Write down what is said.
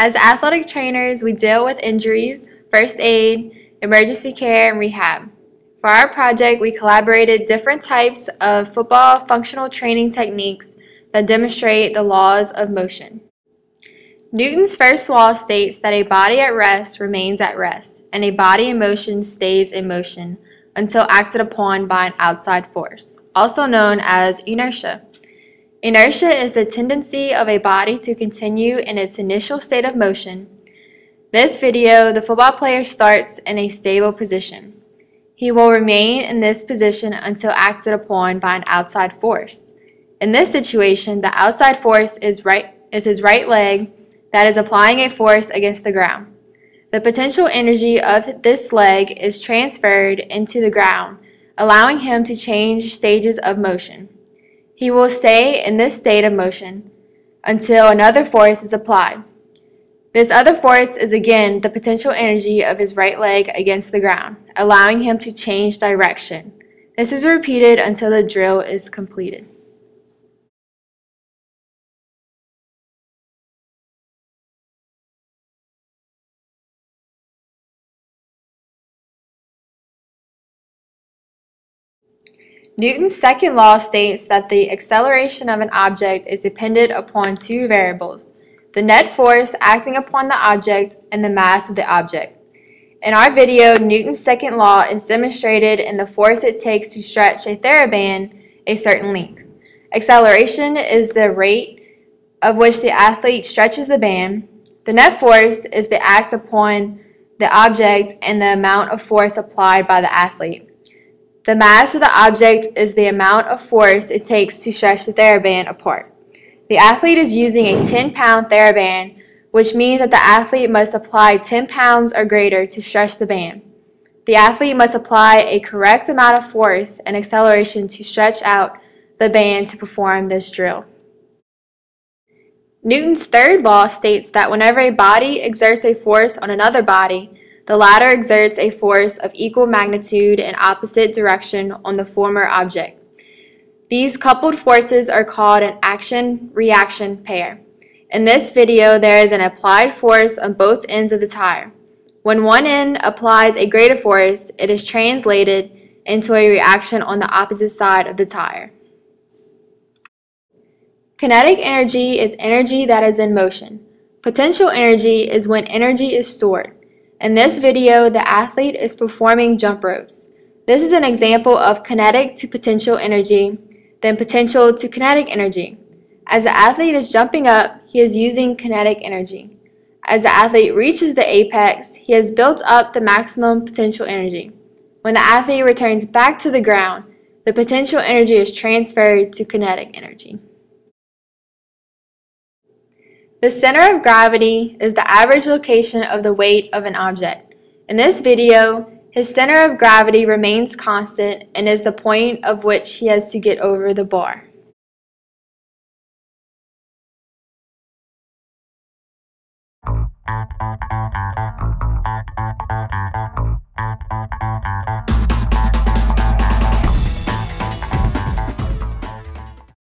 As athletic trainers, we deal with injuries, first aid, emergency care, and rehab. For our project, we collaborated different types of football functional training techniques that demonstrate the laws of motion. Newton's first law states that a body at rest remains at rest, and a body in motion stays in motion until acted upon by an outside force, also known as inertia. Inertia is the tendency of a body to continue in its initial state of motion. This video, the football player starts in a stable position. He will remain in this position until acted upon by an outside force. In this situation, the outside force is his right leg that is applying a force against the ground. The potential energy of this leg is transferred into the ground, allowing him to change stages of motion. He will stay in this state of motion until another force is applied. This other force is again the potential energy of his right leg against the ground, allowing him to change direction. This is repeated until the drill is completed. Newton's second law states that the acceleration of an object is dependent upon two variables: the net force acting upon the object and the mass of the object. In our video, Newton's second law is demonstrated in the force it takes to stretch a TheraBand a certain length. Acceleration is the rate of which the athlete stretches the band. The net force is the act upon the object and the amount of force applied by the athlete. The mass of the object is the amount of force it takes to stretch the TheraBand apart. The athlete is using a 10-pound TheraBand, which means that the athlete must apply 10 pounds or greater to stretch the band. The athlete must apply a correct amount of force and acceleration to stretch out the band to perform this drill. Newton's third law states that whenever a body exerts a force on another body, the latter exerts a force of equal magnitude in opposite direction on the former object. These coupled forces are called an action-reaction pair. In this video, there is an applied force on both ends of the tire. When one end applies a greater force, it is translated into a reaction on the opposite side of the tire. Kinetic energy is energy that is in motion. Potential energy is when energy is stored. In this video, the athlete is performing jump ropes. This is an example of kinetic to potential energy, then potential to kinetic energy. As the athlete is jumping up, he is using kinetic energy. As the athlete reaches the apex, he has built up the maximum potential energy. When the athlete returns back to the ground, the potential energy is transferred to kinetic energy. The center of gravity is the average location of the weight of an object. In this video, his center of gravity remains constant and is the point of which he has to get over the bar.